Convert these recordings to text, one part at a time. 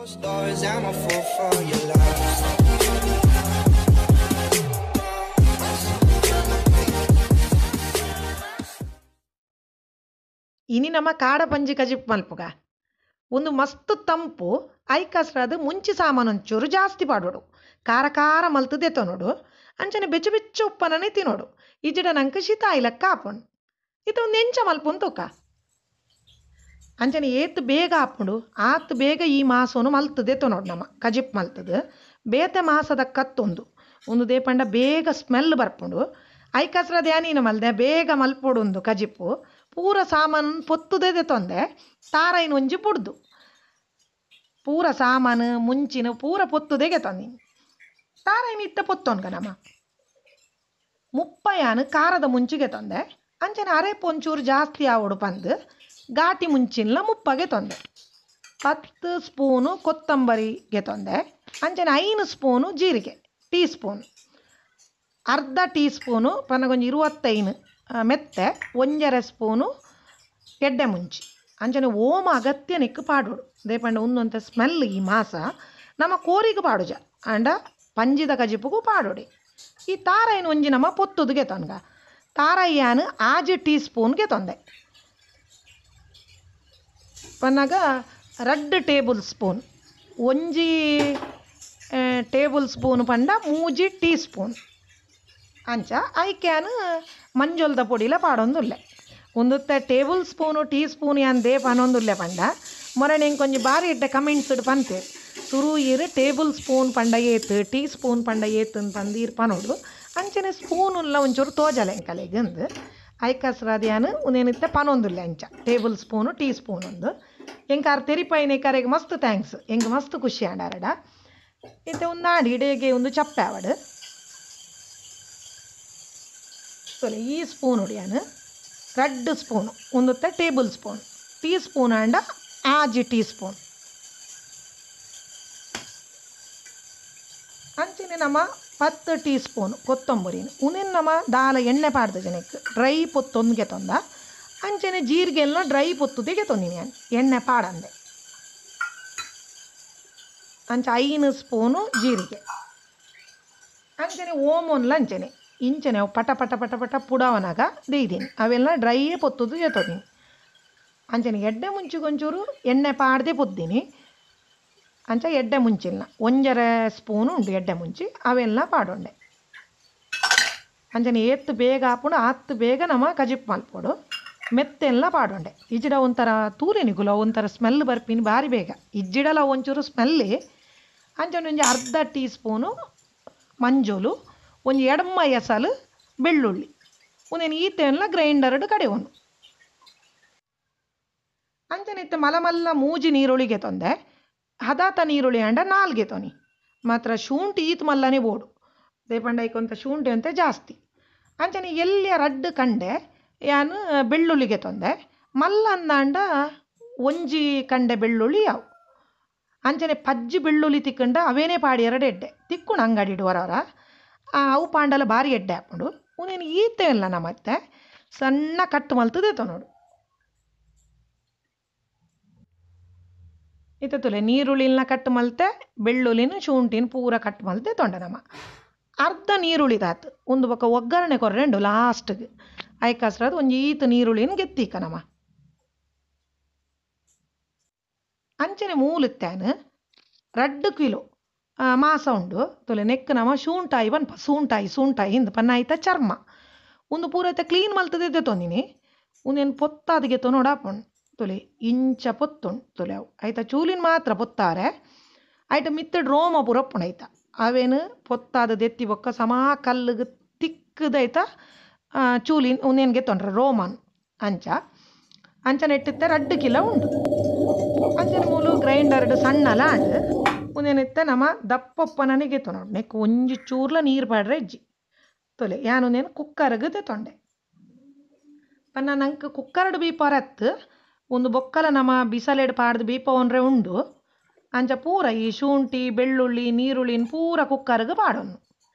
Stars, I'm a fool for your love. ಇನಿ ನಮ್ಮ ಕಾಡ ಪಂಜಿ ಕಜಿಪ್ ಮಲ್ಪುಗ ಒಂದು ಮಸ್ತ್ ತಂಪು ಐಕಸ್ರಾದ ಮುಂಚಿ ಸಾಮಾನು ಒಂಚೂರು ಜಾಸ್ತಿ ಪಾಡೋಡು ಖಾರ ಖಾರ ಮಲ್ತದೆ ನೋಡು ಅಂಚನೆ ಬೆಚ್ಚ ಬೆಚ್ಚ ಉಪ್ಪನನೇ ತಿನ್ನೋಡು ಇಜಿಡ ನಂಗೆ ಶೀತ ಆಯ್ಲಕ್ಕ ಹಾಪುಂಡು ಇದು ಒಂದು ಎಂಚ ಮಲ್ಪುನ್ ತೂಕ ಅಂಚನೆ ಏತ್ ಬೇಗ ಹಾಪುಂಡು ಆತ್ ಬೇಗ ಈ ಮಾಸನು ಮಲ್ತದೆ ನೋಡು ನಮ್ಮ ಕಜಿಪ್ ಮಲ್ತದು ಬೇತೆ ಮಾಸದ ಕತ್ತೊಂದು ಒಂದು ದೇಪಂಡ ಬೇಗ ಸ್ಮೆಲ್ ಬರ್ಪುಂಡು ಐಕಸ್ರದ ಯಾನೀನ ಮಲ್ದೆ ಬೇಗ ಮಲ್ಪೋಡು ಒಂದು ಕಜಿಪ್ಪು ಪೂರ ಸಾಮಾನು ಪೊತ್ತುದೇ ತೊಂದೆ ತಾರೈನ ಒಂಜಿ ಪುಡ್ದು ಪೂರ ಸಾಮಾನು ಮುಂಚಿನ ಪೂರ ಪೊತ್ತುದೇಗೆ ತೊಂದಿನಿ ತಾರೈನ ಇತ್ತ ಪೊತ್ತೊನ್ಗ ನಮ್ಮ ಮುಪ್ಪಯಾನು ಖಾರದ ಮುಂಚಿಗೆ ತೊಂದೆ ಅಂಚನೆ ಅರೆಪ್ ಒಂಚೂರು ಜಾಸ್ತಿ ಆವಡು ಪಂದು ಘಾಟಿ ಮುಂಚಿನ ಮುಪ್ಪಗೆ ತೊಂದೆ 10 ಸ್ಪೂನು ಕೊತ್ತಂಬರಿಗೆ ತೊಂದೆ ಅಂಚನೆ 5 ಸ್ಪೂನು ಜೀರಿಗೆ ಟೀ ಸ್ಪೂನ್ ಅರ್ಧ ಟೀ ಸ್ಪೂನು ಪನ್ನಗೊಂಜಿ 25 ಮೆತ್ತೆ 1 ಸ್ಪೂನು ಎಡ್ಡೆ ಮುಂಚಿ ಅಂಚನೆ ಓಮ ಅಗತ್ಯ ನೆಕ್ಕು ಪಾಡೋಡು ದೇಪಂಡ ಒಂದೊಂತ ಸ್ಮೆಲ್ ಈ ಮಾಸ ನಮ್ಮ ಕೋರಿಗೆ ಪಾಡುಜ ಅಂಡ ಪಂಜಿದ ಕಜಿಪುಗೂ ಪಾಡೋಡಿ ಈ ತಾರಾಯಿನ ಒಂಜಿ ನಮ್ಮ ಪೊತ್ತುದಿಗೆ ತೊನ್ಗ ತಾರಾಯಿಯಾನು 6 ಟೀ ಸ್ಪೂನ್ಗೆ ತೊಂದೆ ಪನ್ನಗ 2 ಟೇಬಲ್ ಸ್ಪೂನ್ ಒಂಜಿ ಟೇಬಲ್ ಸ್ಪೂನ್ ಪಂಡ 3 ಟೀ ಸ್ಪೂನ್ ಅಂಚ ಐಕ್ಯಾನು ಮಂಜೊಲ್ದ ಪೊಡಿಲ ಪಾಡೊಂದುಲ್ಲೆ ಒಂದು ಟೇಬಲ್ ಸ್ಪೂನು ಟೀ ಸ್ಪೂನ್ ಯಾನ್ ದೇ ಪನೊಂದುಲ್ಲೆ ಪಂಡ ಮೊರನೆ ಕೊಂಚ ಬಾರಿ ಇಡ್ಡೆ ಕಮೆಂಟ್ಸ್ ಪಂತೆ ಸುರು ಇರು ಟೇಬಲ್ ಸ್ಪೂನ್ ಪಂಡ ಏತು ಟೀ ಸ್ಪೂನ್ ಪಂಡ ಏತು ಪಂದೀರ್ ಪನೋಡು ಅಂಚನೆ ಸ್ಪೂನುಲ್ಲ ಒಂಚೂರು ತೋಜಲೆ ಎಂಕಲೆಗಂದು ಐಕಸ್ರಾದ್ಯಾನು ಉನೇನಿತ್ತೆ ಪನೊಂದುಲ್ಲೆ ಅಂಚ ಟೇಬಲ್ ಸ್ಪೂನು ಟೀ ಸ್ಪೂನ್ ಒಂದು ಎಂಕಾರು ತೆರಿಪೈನೆ ಕರೆಗೆ ಮಸ್ತ್ ಥ್ಯಾಂಕ್ಸ್ ಎಂಗೆ ಮಸ್ತ್ ಖುಷಿ ಆಡಾರಡ ಇತ್ತೆ ಒಂದು ನಾಡಿ ಇಡೇಗೆ ಒಂದು ಚಪ್ಪೆ ಆವಡು ಸೊಲೆ ಈ ಸ್ಪೂನ್ ಹೊಡಿಯಾನು 2 ಸ್ಪೂನು ಒಂದು ಟೇಬಲ್ ಸ್ಪೂನ್ ಟೀ ಸ್ಪೂನ್ ಅಂಡ 6 ಟೀ ಸ್ಪೂನ್ ಅಂಚನೆ ನಮ್ಮ 10 ಟೀ ಸ್ಪೂನ್ ಕೊತ್ತಂಬರಿನ ಉನೇನು ನಮ್ಮ ದಾಲ ಎಣ್ಣೆ ಪಾಡ್ದ ಜನಕ್ಕೆ ಡ್ರೈ ಪೊತ್ತೊಂದಿಗೆ ತೊಂದ ಅಂಚನೆ ಜೀರಿಗೆ ಎಲ್ಲ ಡ್ರೈ ಪೊತ್ತುದಿಗೆ ತೊಂದಿನಿ ನಾನು ಎಣ್ಣೆ ಪಾಡಂದೆ ಅಂಚ 5 ಸ್ಪೂನು ಜೀರಿಗೆ ಅಂಚನೆ ಓಮೊನ್ಲ ಅಂಚನೆ ಇಂಚನೆ ಅವು ಪಟ ಪಟ ಪಟ ಪಟ ಪುಡವನಾಗ ದೇಯ್ದೀನಿ ಅವೆಲ್ಲ ಡ್ರೈಯೇ ಪೊತ್ತುದು ಜೊತೋದೀನಿ ಅಂಚನೆ ಎಡ್ಡೆ ಮುಂಚಿಗೊಂಚೂರು ಎಣ್ಣೆ ಪಾಡ್ದೆ ಪೊದ್ದೀನಿ ಅಂಚ ಎಡ್ಡೆ ಮುಂಚಿಲ್ಲ 1 ಸ್ಪೂನು ಉಂಟು ಎಡ್ಡೆ ಮುಂಚಿ ಅವೆಲ್ಲ ಪಾಡೊಂಡೆ ಅಂಚನೆ ಏತ್ತು ಬೇಗ ಹಾಪುಂಡು ಆತ್ತು ಬೇಗ ನಮ್ಮ ಕಜಿಪ್ ಮಲ್ಪೋಡು ಮೆತ್ತೆಲ್ಲ ಪಾಡೊಂಡೆ ಇಜ್ಜಿಡ ಒಂಥರ ತೂರಿನಿಗುಲ ಒಂಥರ ಸ್ಮೆಲ್ ಬರ್ಪಿನಿ ಭಾರಿ ಬೇಗ ಇಜ್ಜಿಡಲ ಒಂಚೂರು ಸ್ಮೆಲ್ಲಿ ಅಂಚನೆ ಒಂಜಿ ಅರ್ಧ ಟೀ ಸ್ಪೂನು ಮಂಜೋಲು ಒಂದು ಎಡಮ್ಮ ಎಸಲು ಬೆಳ್ಳುಳ್ಳಿ ಒಂದೇನು ಈತೆಲ್ಲ ಗ್ರೈಂಡರ್ಡು ಕಡೆವನು ಅಂಚನಿತ್ತು ಮಲಮಲ್ಲ ಮೂಜಿ ನೀರುಳ್ಳಿಗೆ ತೊಂದೆ ಹದಾತ ನೀರುಳ್ಳಿ ಅಂಡ 4 ತೊನಿ ಮಾತ್ರ ಶುಂಠಿ ಈತ್ ಮಲ್ಲನೇ ಬೋಡು ದೇಪಂಡೈಕೊಂತ ಶುಂಠಿ ಅಂತ ಜಾಸ್ತಿ ಅಂಚನೆ ಎಲ್ಲಿಯ ರಡ್ಡು ಕಂಡೆ ಯಾನು ಬೆಳ್ಳುಳ್ಳಿಗೆ ತೊಂದೆ ಮಲ್ಲ ಅಂದಾಂಡ ಒಂಜಿ ಕಂಡೆ ಬೆಳ್ಳುಳ್ಳಿ ಯಾವು ಅಂಚನೆ ಪಜ್ಜಿ ಬೆಳ್ಳುಳ್ಳಿ ತಿಕ್ಕಂಡ ಅವೇನೇ ಪಾಡಿ 2 ಎಡ್ಡೆ ತಿಕ್ಕುಣ ಅಂಗಡಿಡು ಹೊರವರ ಅವು ಪಾಂಡಲ ಭಾರಿ ಎಡ್ಡೆ ಹಾಕೊಂಡು ಉನೇನು ಈತೆ ಇಲ್ಲ ನಮ್ಮತ್ತೆ ಸಣ್ಣ ಕಟ್ಟು ಮಲ್ತದೆ ನೋಡು ಇತ್ತೆ ತುಲೆ ನೀರುಳ್ಳಿನ ಕಟ್ಟು ಮಲ್ತೆ ಬೆಳ್ಳುಳ್ಳಿನ ಶುಂಠಿನ ಪೂರ ಕಟ್ಟು ಮಲ್ತೆ ತೊಂಡೆ ನಮ್ಮ ಅರ್ಧ ನೀರುಳ್ಳಿದಾತು ಒಂದು ಬೊಕ್ಕ ಒಗ್ಗರಣೆ ಕೊರ್ರೆಂಡು ಲಾಸ್ಟ್ಗೆ ಐಕಸ್ರದು ಒಂಜಿ ಈತು ನೀರುಳ್ಳಿನ ಗೆತ್ತೀಕ ನಮ್ಮ ಅಂಚನೆ ಮೂಲತ್ತೇನು 2 ಕಿಲೋ ಮಾಸ ಉಂಡು ತೊಲೆ ನೆಕ್ ನಮ್ಮ ಶೂಂಟಾಯಿ ಬನ್ಪ ಸೂಂಟಾಯಿ ಹಿಂದೆ ಪನ್ನ ಆಯ್ತ ಚರ್ಮ ಒಂದು ಪೂರೈತೆ ಕ್ಲೀನ್ ಮಲ್ತದೆ ತೊಂದಿನಿ ಒಂದೇನು ಪೊತ್ತಾದಿಗೆ ತೊನೋಡಾಪುಂಡು ತೊಲೆ ಇಂಚ ಪೊತ್ತುಂಡು ತೊಲೆ ಅವು ಆಯ್ತಾ ಚೂಲಿನ ಮಾತ್ರ ಪೊತ್ತಾರೆ ಆಯ್ತಾ ಮಿತ್ತಡ್ ರೋಮ ಪುರಪ್ಪುಂಡು ಆಯ್ತಾ ಅವೇನು ಪೊತ್ತಾದ ದೆತ್ತಿ ಬೊಕ್ಕ ಸಮಾ ಕಲ್ಲಿಗೆ ತಿಕ್ಕದಾಯ್ತಾ ಚೂಲಿನ ಒಂದೇನ್ಗೆ ತೊಂಡ್ರೆ ರೋಮನ್ ಅಂಚನೆ ಇಟ್ಟಿತ್ತೆ 2 ಕಿಲೋ ಉಂಡು ಅಂಚನೆ ಮೂಲು ಗ್ರೈಂಡರ್ಡು ಸಣ್ಣಲ ಅಂಡ್ ಒಂದೇನಿತ್ತೆ ನಮ್ಮ ದಪ್ಪಪ್ಪನಿಗೆ ತೊನೋಡು ನೆಕ್ ಒಂಜಿ ಚೂರ್ಲ ನೀರು ಪಾಡ್ರೆ ಇಜ್ಜಿ ತೊಲೆ ಯಾನೊಂದೇನು ಕುಕ್ಕರ್ಗೆ ತೊಂಡೆ ಪನ್ನ ನಂಗೆ ಕುಕ್ಕರ್ಡು ಬೀಪರತ್ತು ಒಂದು ಬೊಕ್ಕಲ ನಮ್ಮ ಬಿಸಲೆಡ್ ಪಾಡ್ದು ಬೀಪ ಒಂಡ್ರೆ ಉಂಡು ಅಂಚ ಪೂರ ಈ ಶುಂಠಿ ಬೆಳ್ಳುಳ್ಳಿ ನೀರುಳ್ಳಿನ ಪೂರ ಕುಕ್ಕರ್ಗೆ ಪಾಡೋನು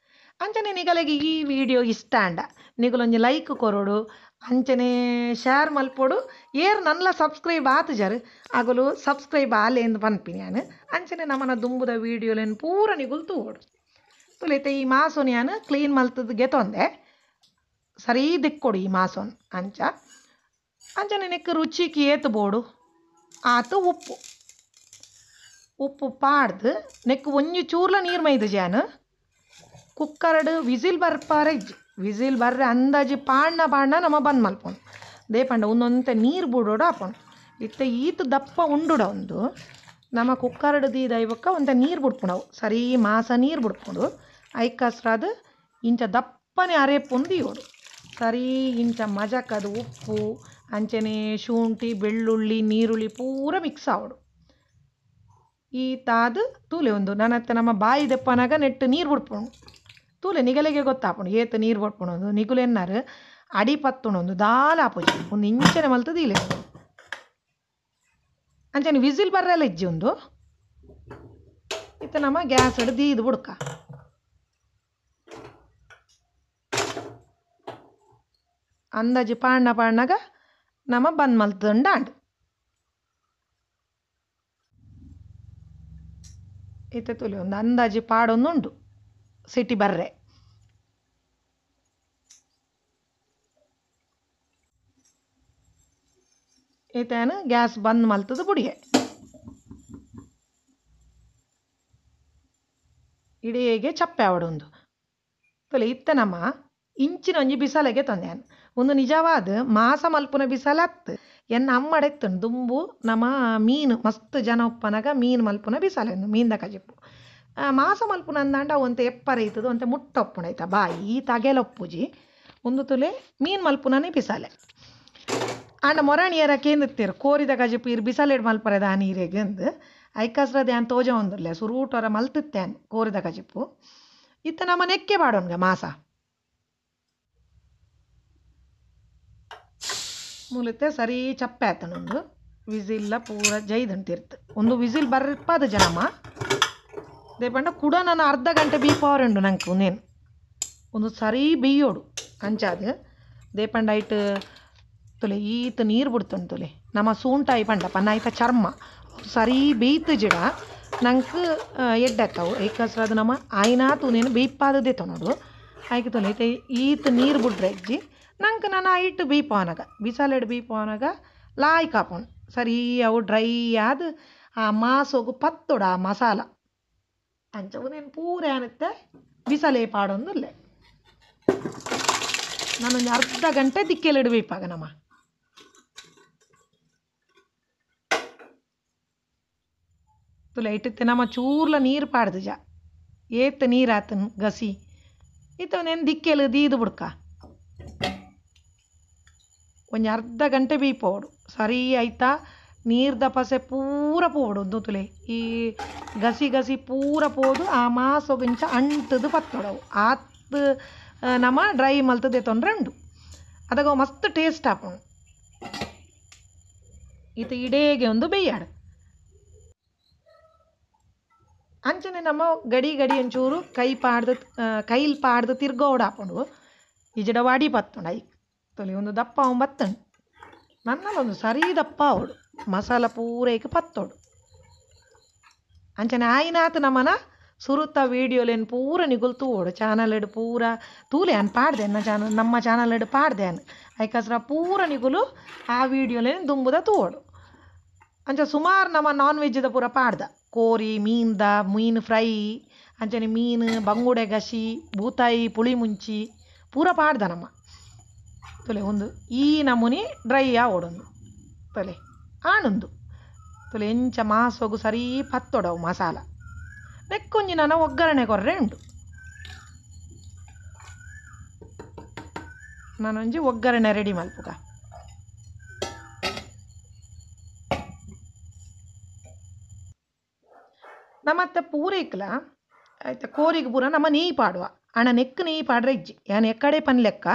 ಅಂಚನೆ ನಿಗಲೆಗೆ ಈ ವಿಡಿಯೋ ಇಷ್ಟ ಅಂಡ ನಿಗಲೊಂಜಿ ಲೈಕ್ ಕೊರೋಡು ಅಂಚನೆ ಶೇರ್ ಮಲ್ಪೊಡು ಏರ್ ನನ್ಲ ಸಬ್ಸ್ಕ್ರೈಬ್ ಆತು ಜರ್ ಆಗಲು ಸಬ್ಸ್ಕ್ರೈಬ್ ಆಲೆ ಎಂದು ಪನ್ಪಿನಿ ನಾನು ಅಂಚನೆ ನಮ್ಮನ ದುಂಬುದ ವೀಡಿಯೋಲೇನು ಪೂರ ನಿಗುಲು ತೂವೋಡು ತುಲೈತೆ ಈ ಮಾಸೋನ್ ನಾನು ಕ್ಲೀನ್ ಮಲ್ತದ್ದು ಗೆತೊಂದೆ ಸರಿ ದಿಕ್ಕೊಡು ಈ ಮಾಸೋನ್ ಅಂಚ ಅಂಚನೆ ನೆಕ್ ರುಚಿಗೆ ಏತು ಬೋಡು ಆತು ಉಪ್ಪು ಉಪ್ಪು ಪಾಡ್ದು ನೆಕ್ ಒಂಜಿ ಚೂರ್ಲ ನೀರು ಮೈದು ಜಾನು ಕುಕ್ಕರ್ಡ್ ವಿಸಿಲ್ ಬರ್ಪಾರೆ ವಿಸಿಲ್ ಬರ್ರೆ ಅಂದಾಜು ಪಾಡ್ನ ನಮ್ಮ ಬಂದ್ ಮಲ್ಪೊಂಡು ದೇಪಂಡ ಒಂದೊಂತೆ ನೀರು ಬುಡೋಡು ಹಾಕೊಂಡು ಇತ್ತೆ ಈತು ದಪ್ಪ ಉಂಡುಡ ಒಂದು ನಮ್ಮ ಕುಕ್ಕರ್ಡ್ ದೀದ ಇವಕ್ಕ ಒಂತ ನೀರು ಬಿಡ್ಪುಂಡವು ಸರಿ ಮಾಸ ನೀರು ಬಿಡ್ಪುಂಡು ಐಕಸ್ರಾದು ಇಂಚ ದಪ್ಪನೆ ಅರೆಪುಂದು ಇವಡು ಸರಿ ಇಂಚ ಮಜಕದು ಉಪ್ಪು ಅಂಚನೆ ಶುಂಠಿ ಬೆಳ್ಳುಳ್ಳಿ ನೀರುಳ್ಳಿ ಪೂರ ಮಿಕ್ಸ್ ಆವಡು ಈ ತಾದು ತೂಲೆ ಒಂದು ನನ್ನತ್ತೆ ನಮ್ಮ ಬಾಯಿ ದೆಪ್ಪನಾಗ ನೆಟ್ಟು ನೀರು ಬಿಡ್ಪುಂಡು ತೂಲೆ ನಿಗಲೆಗೆ ಗೊತ್ತಾಪುಂಡು ಏತು ನೀರು ಬಿಡ್ಪುಣೋದು ನಿಗುಲೆನ್ನಾರು ಅಡಿ ಪತ್ತುಣೊಂದು ದಾಲ ಆಪುಜಿ ಒಂದು ಇಂಚನೆ ಮಲ್ತದ ಇಲೆ ಅಂಚನೆ ವಿಸಿಲ್ ಬರ್ರೆಲ್ಲ ಇಜ್ಜಿ ಒಂದು ಇತ್ತು ನಮ್ಮ ಗ್ಯಾಸ್ ಹಿಡ್ದು ದೀದು ಬುಡ್ಕ ಅಂದಾಜು ಪಾಡ್ನಾಗ ನಮ್ಮ ಬಂದ್ ಮಲ್ತಂಡಾಂಡು ಇತ್ತೆ ತುಲಿ ಒಂದು ಅಂದಾಜು ಪಾಡೊಂದುಂಡು ಸಿಟಿ ಬರ್ರೆ ಈತೇನು ಗ್ಯಾಸ್ ಬಂದ್ ಮಲ್ತದ ಬುಡಿಗೆ ಇಡೀಗೆ ಚಪ್ಪೆ ಆವಡೊಂದು ತುಲಿ ಇತ್ತೆ ನಮ್ಮ ಇಂಚಿನ ಒಂಜಿ ಬಿಸಾಲೆಗೆ ತಂದೇನು ಒಂದು ನಿಜವಾದ ಮಾಸ ಮಲ್ಪುನ ಬಿಸಾಲೆ ಹತ್ತು ಎನ್ನ ಅಮ್ಮಡೆತ್ತನು ದುಂಬು ನಮ್ಮ ಮೀನು ಮಸ್ತ್ ಜನ ಉಪ್ಪನಾಗ ಮೀನು ಮಲ್ಪುನ ಬಿಸಾಲೆನು ಮೀನ್ದ ಕಜಿಪ್ಪು ಮಾಸ ಮಲ್ಪುನ ಅಂದಾಂಡ ಒಂತೆ ಎಪ್ಪರೈತದು ಒಂತೆ ಮುಟ್ಟ ಒಪ್ಪುಣೈತ ಬಾಯಿ ಈ ತಗೆಲೊಪ್ಪುಜಿ ಒಂದು ತುಲೆ ಮೀನು ಮಲ್ಪುನನೇ ಬಿಸಾಲೆ ಆಂಡ ಮೊರಾಣಿಯರ ಕೇಂದ್ರತ್ತೀರು ಕೋರಿದ ಕಜಿಪ್ಪು ಇರು ಬಿಸಾಲೆಡ್ ಮಲ್ಪರೆದ ಆ ನೀರಿಗೆ ಅಂದು ಐಕಸ್ರದೆ ಅಂತ ತೋಜ ಒಂದಿರ್ಲೆ ಸುರೂಟರ ಮಲ್ತಿತ್ತೇನು ಕೋರಿದ ಕಜಿಪ್ಪು ಇತ್ತ ನಮ್ಮ ನೆಕ್ಕೆ ಬಾಡೋನ್ಗ ಮಾಸ ಮೂಲತೆ ಸರಿ ಚಪ್ಪೆ ಆತನೊಂದು ವಿಸಿಲ್ಲ ಪೂರ ಜೈದಂತಿರ್ತು ಒಂದು ವಿಸಿಲ್ ಬರ್ಪದ ಜನಮ್ಮ ದೇಪಂಡ ಕೂಡ ನಾನು ಅರ್ಧ ಗಂಟೆ ಬೀಪವರುಂಡು ನಂಗೆ ಒಂದೇನು ಒಂದು ಸರಿ ಬೇಯೋಡು ಅಂಚಾದ ದೇಪಂಡ ಐಟ್ ತುಲೆ ಈತ ನೀರು ಬಿಡ್ತುಂಡು ತುಲೆ ನಮ್ಮ ಸೂಂಟಾಯಿ ಪಂಡ ಪನ್ನ ಆಯ್ತ ಚರ್ಮ ಸರಿ ಬೇಯ್ತು ಜಿಡ ನಂಗೆ ಎಡ್ಡಾಗ್ತಾವು ಏಕಸ್ರಾದ ನಮ್ಮ ಆಯ್ನಾ ತೂನೇನು ಬೇಯ್ಪಾದದೇ ತೊನೋಡು ಆಯ್ಕೆ ತುಲೆ ಐತೆ ಈತ ನೀರು ಬಿಡ್ರೆ ಅಜ್ಜಿ ನಂಗೆ ನಾನು ಐಟ್ ಬೀಪವನಾಗ ಬಿಸಾಲೆಡ್ ಬೀಪವನಾಗ ಲಾಯ್ ಕಾಪೋಣು ಸರಿ ಅವು ಡ್ರೈ ಆದ ಆ ಮಾಸೋಗು ಪತ್ತೋಡ ಆ ಮಸಾಲ ಅಂಚವು ನೀನು ಪೂರ ಏನುತ್ತೆ ಬಿಸಲೇ ಪಾಡೊಂದುಲ್ಲೆ ನಾನೊಂದು ಅರ್ಧ ಗಂಟೆ ದಿಕ್ಕೆಲಿಡಬೇಪಾಗ ನಮ್ಮ ತುಲೆ ಇಟ್ಟತ್ತೆ ನಮ್ಮ ಚೂರ್ಲ ನೀರು ಪಾಡ್ದು ಜಾ ಏತ್ ನೀರು ಆತನು ಗಸಿ ಇತ್ತು ನೆನ್ ದಿಕ್ಕೆಲು ದೀದು ಬಿಡ್ಕ ಒಂದು ಅರ್ಧ ಗಂಟೆ ಬೀಪೋಡು ಸರಿ ಆಯ್ತಾ ನೀರು ದಪಸೆ ಪೂರ ಪೋಡು ಒಂದು ತುಲೆ ಈ ಗಸಿ ಪೂರ ಪೋದು ಆ ಮಾಸೊಗಿಂಚ ಅಂಟದು ಪತ್ತೊಡವು ಆತ್ ನಮ್ಮ ಡ್ರೈ ಮಲ್ತದೆ ತೊಂದ್ರೆ ಉಂಡು ಅದಾಗ ಮಸ್ತ್ ಟೇಸ್ಟ್ ಹಾಕೊಂಡು ಇದು ಇಡೇಗೆ ಒಂದು ಬೇಯಾಡು ಅಂಚನೆ ನಮ್ಮ ಗಡಿ ಒಂಚೂರು ಕೈಲಿ ಪಾಡ್ದು ತಿರ್ಗೋಡು ಹಾಕೊಂಡು ಈಜಡ ವಾಡಿ ಪತ್ತೊಂಡು ಐ ತೊಲಿ ಒಂದು ದಪ್ಪ ಅವನು ಬತ್ತಂಡು ನನ್ನಲ್ಲೊಂದು ಸರಿ ದಪ್ಪ ಅವಡು ಮಸಾಲ ಪೂರೈಕೆ ಪತ್ತೋಡು ಅಂಚನೆ ಆಯ್ನಾತು ನಮ್ಮನ ಸುರುತ್ತ ವೀಡಿಯೋಲೇನು ಪೂರ ನಿಗುಲ್ ತೂವೋಡು ಚಾನಲ್ ಎಡು ಪೂರ ತೂಲೆ ಅನ್ ಪಾಡ್ದೆ ನಮ್ಮ ಚಾನಲ್ ಎಡು ಪಾಡ್ದೆ ಅನ್ ಐಕಸ್ರ ಪೂರ ನಿಗುಲು ಆ ವೀಡಿಯೋಲೇನು ದುಂಬುದ ತೂವೋಡು ಅಂಚ ಸುಮಾರು ನಮ್ಮ ನಾನ್ ವೆಜ್ದ ಪೂರ ಪಾಡ್ದ ಕೋರಿ ಮೀನು ಫ್ರೈ ಅಂಚನೆ ಮೀನು ಬಂಗುಡೆ ಗಸಿ ಬೂತಾಯಿ ಪುಳಿ ಮುಂಚಿ ಪೂರ ಪಾಡ್ದ ನಮ್ಮ ತೊಲೆ ಒಂದು ಈ ನಮೂನಿ ಡ್ರೈ ಆವೊಡೊಂದು ತೊಲೆ ಆಣೊಂದು ತೊಲೆ ಎಂಚ ಮಾಸೋಗು ಸರಿ ಪತ್ತೊಡವು ಮಸಾಲ ನೆಕ್ಕೊಂಜಿ ನನ್ನ ಒಗ್ಗರಣೆ ಕೊರ್ರೆ ಉಂಡು ನಾನೊಂಜಿ ಒಗ್ಗರಣೆ ರೆಡಿ ಮಲ್ಪುಗ ನಮ್ಮತ್ತೆ ಪೂರೈಕ್ಲ ಆಯ್ತಾ ಕೋರಿಗೆ ಪೂರ ನಮ್ಮ ನೀ ಪಾಡುವ ಅಣ್ಣ ನೆಕ್ ನೀ ಪಾಡ್ರೆ ಇಜ್ಜಿ ಯಾನ್ ಎಕ್ಕಡೆ ಪನ್ ಲೆಕ್ಕ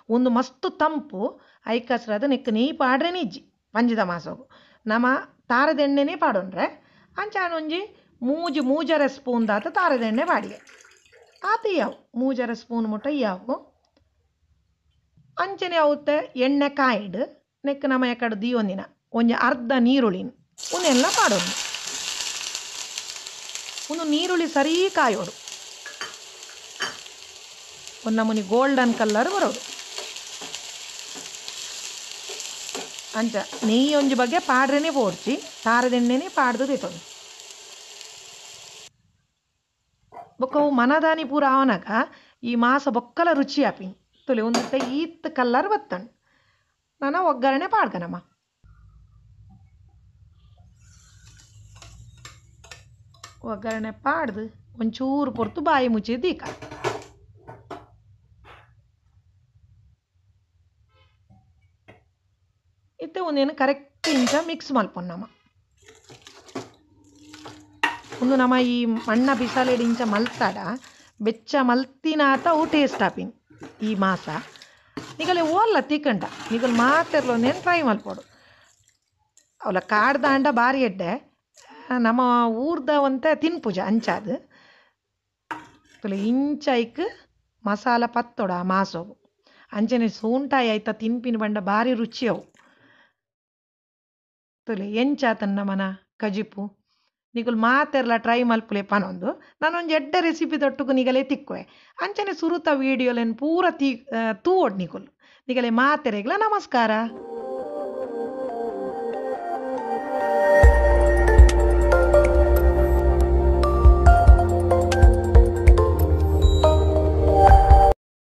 ಒಂದು ಮಸ್ತ್ ತಂಪು ಐಕಸ್ರದ ನೆಕ್ ನೀ ಪಾಡ್ರೇನೆ ಇಜ್ಜಿ ಪಂಜದ ಮಾಸೋಗು ನಮ್ಮ ತಾರದೆಣ್ಣೆನೇ ಪಾಡೋಣ್ರೆ ಅಂಚಾನೊಂಜಿ ಮೂಜರ ಸ್ಪೂನ್ ದಾತ ತಾರದೆಣ್ಣೆ ಪಾಡಿಗೆ ಆತ ಯಾವು ಮೂಜರ ಸ್ಪೂನ್ ಮುಟ್ಟ ಯಾವು ಅಂಚನೆ ಅವತ್ತೆ ಎಣ್ಣೆ ಕಾಯಿಡು ನೆಕ್ ನಮ್ಮ ಯಾಕಡೆ ದಿಯೊಂದಿನ ಒಂಜಿ ಅರ್ಧ ನೀರುಳ್ಳಿನ ಉನ್ನೆಲ್ಲ ಮಾಡೋದು. ಒಂದು ನೀರುಳ್ಳಿ ಸರಿ ಕಾಯೋಡು ಒಂದು ನಮೂನಿ ಗೋಲ್ಡನ್ ಕಲರ್ ಬರೋದು. ಅಂಚ ನೆಯ್ಯಿ ಒಂಜಿ ಬಗ್ಗೆ ಪಾಡ್ರೇನೆ ಪೋಡ್ಚಿ ತಾರದೆಣ್ಣೆನೆ ಪಾಡ್ದು ತಿತ್ತೊಂದು ಬೊಕ್ಕ ಮನದಾನಿ ಪೂರ ಅವನಗ ಈ ಮಾಸ ಬೊಕ್ಕಲ ರುಚಿ ಆಪಿನ್ ತುಲೆ ಒಂದು ಈತ್ ಕಲ್ಲರ್ ಬತ್ತಂಡು ನಾನು ಒಗ್ಗರಣೆ ಪಾಡ್ಕನಮ್ಮ. ಒಗ್ಗರಣೆ ಪಾಡ್ದು ಒಂಚೂರು ಪೊರ್ತು ಬಾಯಿ ಮುಚ್ಚಿ ದೀಕ ಇತ್ತೆ ಒಂದೇನು ಕರೆಕ್ಟ್ ಇಂಚ ಮಿಕ್ಸ್ ಮಲ್ಪೊನ್ನಮ್ಮ. ಒಂದು ನಮ್ಮ ಈ ಮಣ್ಣ ಬಿಸಾಲೆಡ್ ಇಂಚ ಮಲ್ತಾಡ ಬೆಚ್ಚ ಮಲ್ತಿನಾತ ಅವು ಟೇಸ್ಟ್ ಆಪಿನ್ ಈ ಮಾಸ ನಿಗಲೆ ಓಲ್ಲ ತಿಕ್ಕಂಡ ನಿಗಲ್ ಮಾತೆರ್ಲೊಂದೇನು ಟ್ರೈ ಮಲ್ಪೋಡು. ಅವಲ ಕಾಡ್ದಾಂಡ ಬಾರಿ ಎಡ್ಡೆ ನಮ್ಮ ಊರ್ದವಂತೆ ತಿನ್ಪುಜ ಅಂಚಾದು ತುಲೆ ಇಂಚೈಕ್ ಮಸಾಲ ಪತ್ತೋಡ ಮಾಸೋವು ಅಂಚನೆ ಸೂಂಟಾಯಿ ಆಯ್ತಾ ತಿನ್ಪಿನ ಬಂಡ ಬಾರಿ ರುಚಿ ಅವು ತುಲೆ ಎಂಚಾತನ್ ನಮನ ಕಜಿಪು ನಿಗುಲ್ ಮಾತೆರ್ಲ ಟ್ರೈ ಮಲ್ಪುಲೆ ಪನೊಂದು ನಾನೊಂದು ಎಡ್ಡೆ ರೆಸಿಪಿ ತೊಟ್ಟುಗು ನಿಗಲೆ ತಿಕ್ಕುವೆ ಅಂಚನೆ ಸುರುತ ವೀಡಿಯೋಲೆನ್ ಪೂರ ತೂವೊಡ್ ನಿಗುಲ್ ನಿಗಲೆ ಮಾತೆರೆಗ್ಲ ನಮಸ್ಕಾರ.